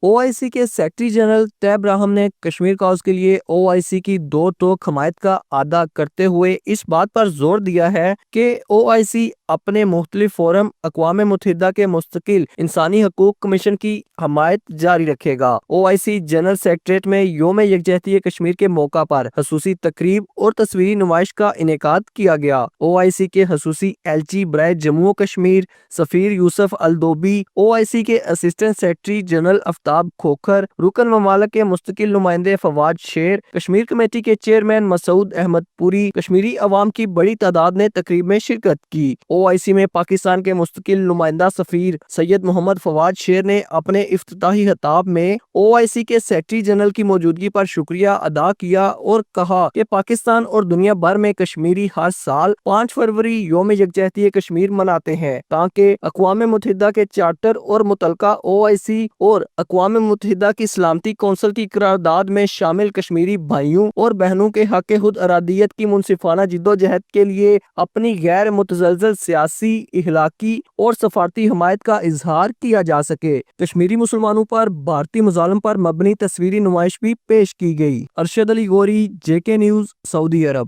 OIC کے secretary general طیب راہم نے Kashmir cause کے لیے OIC کی دو ٹوک حمایت کا اعادہ کرتے ہوئے اس بات پر زور دیا ہے کہ OIC اپنے مختلف فورم اقوام متحدہ کے مستقل انسانی حقوق کمیشن کی حمایت جاری رکھے گا۔ OIC جنرل سیکریٹریٹ میں یوم یکجہتی کشمیر کے موقع پر خصوصی تقریب اور تصویری نمائش کا انعقاد کیا گیا۔ OIC کے خصوصی ایلچی برائے جموں و کشمیر سفیر یوسف الدوبی، OIC کے اسسٹنٹ سیکرٹری جنرل آفتاب کھوکھر، رکن ممالک کے مستقل نمائندے فواد شیر، کشمیر کمیٹی کے چیئرمین مسعود احمد پوری، کشمیری عوام کی بڑی تعداد نے تقریب میں شرکت کی۔ OIC میں پاکستان کے مستقل نمائندہ سفیر سید محمد فواد شیر نے اپنے افتتاحی خطاب میں OIC کے سیکرٹری جنرل کی موجودگی پر شکریہ ادا کیا اور کہا کہ پاکستان اور دنیا بھر میں کشمیری ہر سال 5 فروری یوم یکجہتی کشمیر مناتے ہیں تاکہ اقوام متحدہ کے چارٹر اور متعلقہ OIC اور اقوام متحدہ کی سلامتی کونسل کی قرارداد میں شامل کشمیری بھائیوں اور بہنوں کے حق خود ارادیت کی منصفانہ جدوجہد کے لیے اپنی غیر متزلزل سیاسی، اخلاقی اور سفارتی حمایت کا اظہار کیا جا سکے۔ کشمیری مسلمانوں پر بھارتی مظالم پر مبنی تصویری نمائش بھی پیش کی گئی۔ ارشد علی گوری، JK نیوز، سعودی عرب۔